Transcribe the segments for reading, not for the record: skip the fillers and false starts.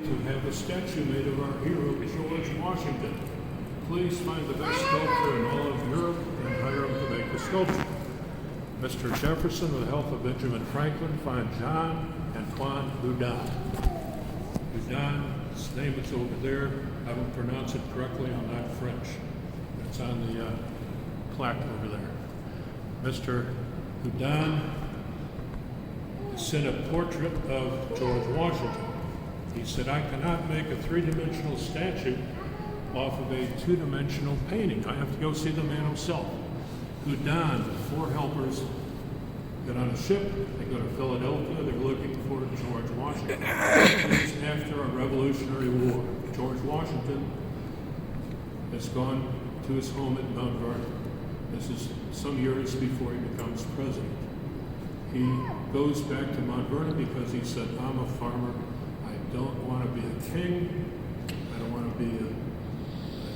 to have a statue made of our hero, George Washington. Please find the best sculptor in all of Europe and hire him to make the sculpture. Mr. Jefferson, with the help of Benjamin Franklin, find John Antoine Houdin. Houdin, his name is over there. I don't pronounce it correctly, I'm not French. It's on the plaque over there. Mr. Houdin sent a portrait of George Washington. He said, I cannot make a three-dimensional statue off of a two-dimensional painting. I have to go see the man himself. Houdin, the four helpers, get on a ship, they go to Philadelphia, they're looking for George Washington. It's after a Revolutionary War. George Washington has gone to his home at Mount Vernon. This is some years before he becomes president. He goes back to Mount Vernon because he said, I'm a farmer, I don't want to be a king, I don't want to be a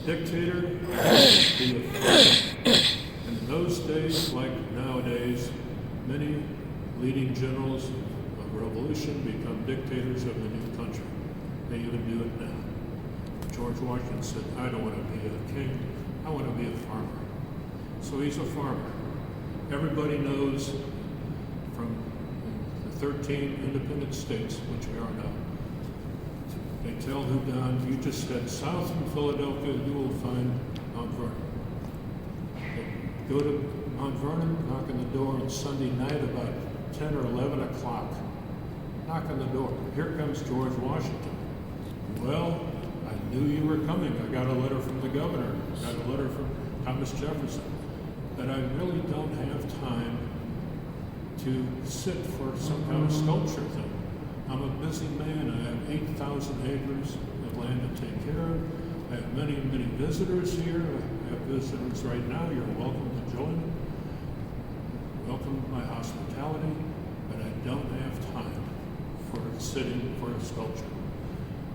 dictator, I want to be a farmer. And in those days, like nowadays, many leading generals of revolution become dictators of the new country. They even do it now. George Washington said, I don't want to be a king, I want to be a farmer. So he's a farmer. Everybody knows from the 13 independent states, which we are now, they tell Houdin, you just head south from Philadelphia, you will find Mount Vernon. They go to Mount Vernon, knock on the door on Sunday night about 10 or 11 o'clock. Knock on the door. Here comes George Washington. Well, I knew you were coming. I got a letter from the governor. I got a letter from Thomas Jefferson. But I really don't have time to sit for some kind of sculpture thing. I'm a busy man. I have 8,000 acres of land to take care of. I have many, many visitors here. I have visitors right now. You're welcome to join. Welcome to my hospitality, but I don't have time for sitting for a sculpture.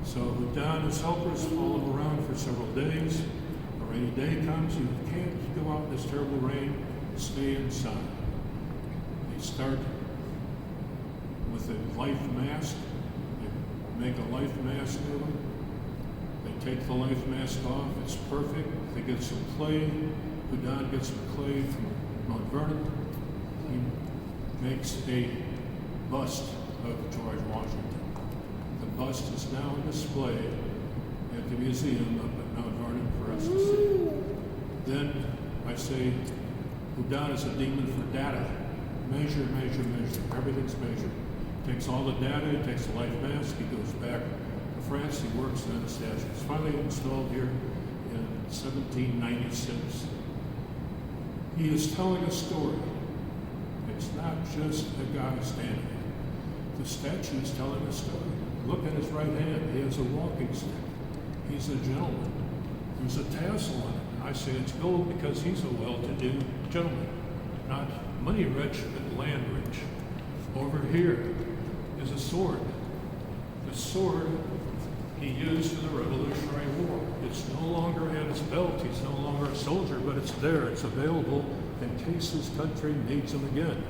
So Houdin and his helpers follow him around for several days. A rainy day comes, you can't go out in this terrible rain, stay inside. They start with a life mask. They make a life mask of him. They take the life mask off, it's perfect. They get some clay. Houdin gets some clay from Mount Vernon. He makes a bust of George Washington. The bust is now on display at the museum up at Mount Vernon for us to see. Then I say, Houdin is a demon for data. Measure, measure, measure. Everything's measured. Takes all the data, he takes the life mask, he goes back to France, he works on the statue. It's finally installed here in 1796. He is telling a story. It's not just a guy standing there. The statue is telling a story. Look at his right hand. He has a walking stick. He's a gentleman. There's a tassel on it. I say it's gold because he's a well-to-do gentleman. Not money rich, but land rich. Over here is a sword. The sword he used in the Revolutionary War. It's no longer at his belt. He's no longer a soldier, but it's there. It's available in case his country needs him again.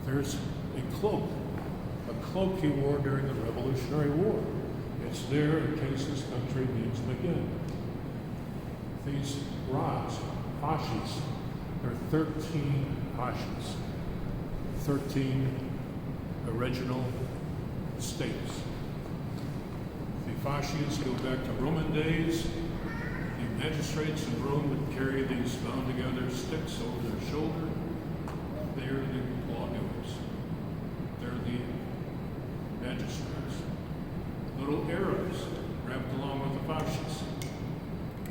There's a cloak he wore during the Revolutionary War. It's there in case his country needs him again. These rods, fasces, there are 13 fasces, 13 original states. The fasces go back to Roman days. The magistrates in Rome would carry these bound together sticks over their shoulder. They're the lawgivers. They're the magistrates. Little arrows wrapped along with the fasces.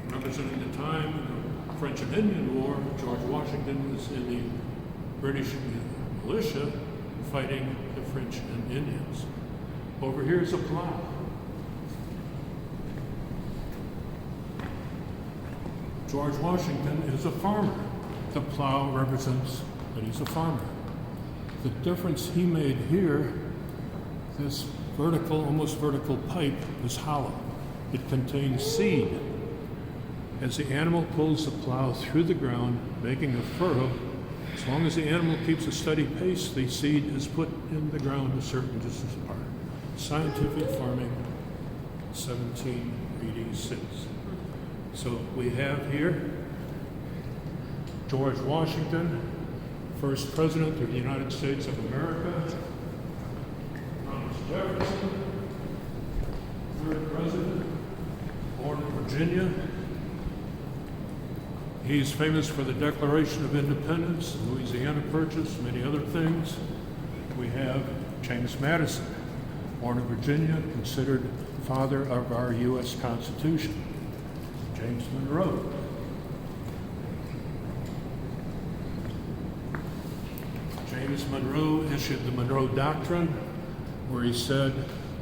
Representing the time of the French and Indian War, George Washington was in the British militia fighting the French and Indians. Over here is a plow. George Washington is a farmer. The plow represents that he's a farmer. The difference he made here, this vertical, almost vertical pipe is hollow. It contains seed. As the animal pulls the plow through the ground, making a furrow, as long as the animal keeps a steady pace, the seed is put in the ground a certain distance apart. Scientific farming 1786. So we have here George Washington, first president of the United States of America. Thomas Jefferson, third president, born in Virginia. He's famous for the Declaration of Independence, the Louisiana Purchase, many other things. We have James Madison, born in Virginia, considered father of our U.S. Constitution. James Monroe. James Monroe issued the Monroe Doctrine, where he said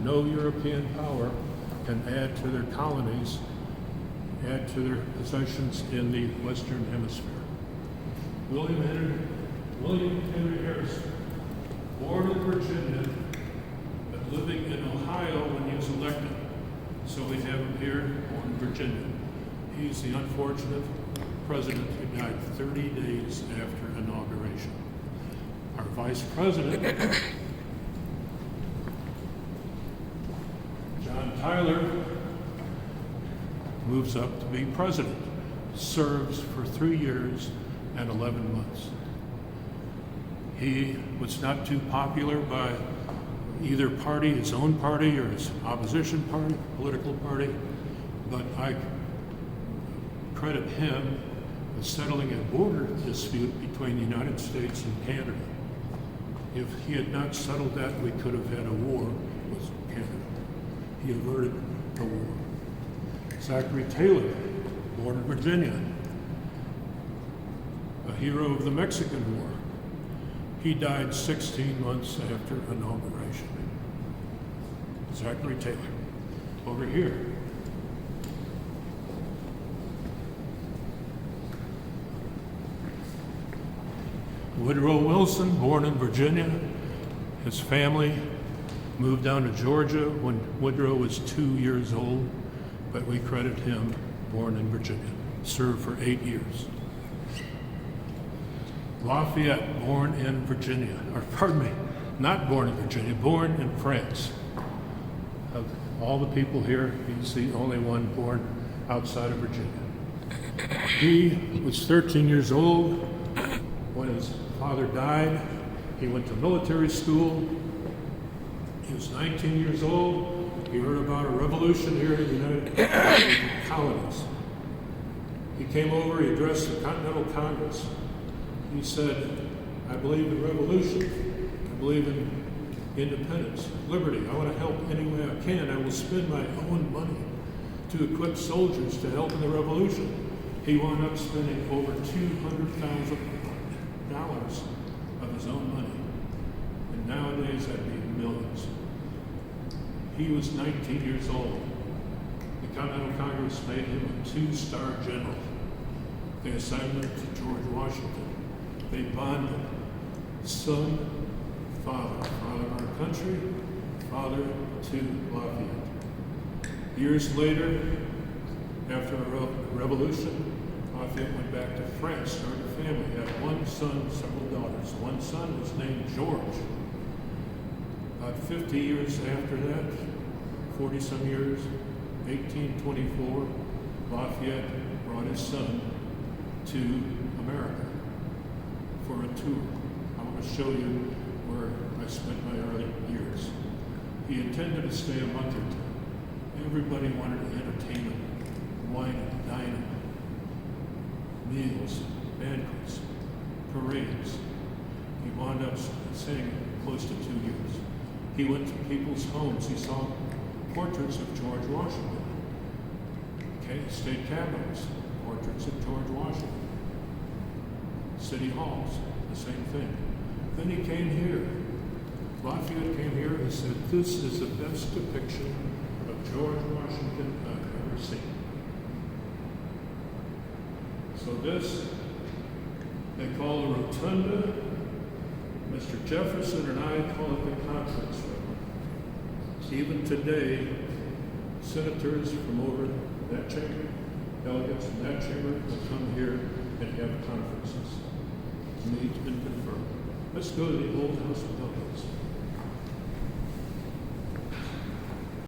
no European power can add to their colonies, add to their possessions in the Western Hemisphere. William Henry Harrison, born in Virginia, but living in Ohio when he was elected. So we have him here, born in Virginia. He's the unfortunate president who died 30 days after inauguration. Our vice president, John Tyler, moves up to be president, serves for 3 years and 11 months. He was not too popular by either party, his own party or his opposition party, political party, but I credit him with settling a border dispute between the United States and Canada. If he had not settled that, we could have had a war with Canada. He averted the war. Zachary Taylor, born in Virginia, a hero of the Mexican War. He died 16 months after inauguration. Zachary Taylor, over here. Woodrow Wilson, born in Virginia. His family moved down to Georgia when Woodrow was 2 years old, but we credit him, born in Virginia. Served for 8 years. Lafayette, born in Virginia, or pardon me, not born in Virginia, born in France. Of all the people here, he's the only one born outside of Virginia. He was 13 years old when his father died. He went to military school. He was 19 years old. He heard about a revolution here in the United Colonies. He came over, he addressed the Continental Congress. He said, I believe in revolution. I believe in independence, liberty. I want to help any way I can. I will spend my own money to equip soldiers to help in the revolution. He wound up spending over $200,000 of his own money. And nowadays that'd be millions. He was 19 years old. The Continental Congress made him a 2-star general. They assigned him to George Washington. They bonded son, father of our country, father to Lafayette. Years later, after a revolution, Lafayette went back to France, started a family, had one son, several daughters. One son was named George. About 50 years after that, 40-some years, 1824, Lafayette brought his son to America for a tour. I want to show you where I spent my early years. He intended to stay a month or two. Everybody wanted entertainment, wine and dining, meals, banquets, parades. He wound up staying close to 2 years. He went to people's homes. He saw portraits of George Washington. Okay, state capitals, portraits of George Washington. City halls, the same thing. Then he came here. Lafayette came here and said, this is the best depiction of George Washington I've ever seen. So this, they call the rotunda. Mr. Jefferson and I call it the conference room. Even today, senators from over that chamber, delegates from that chamber will come here and have conferences. Meet and confer. Let's go to the old House of Delegates.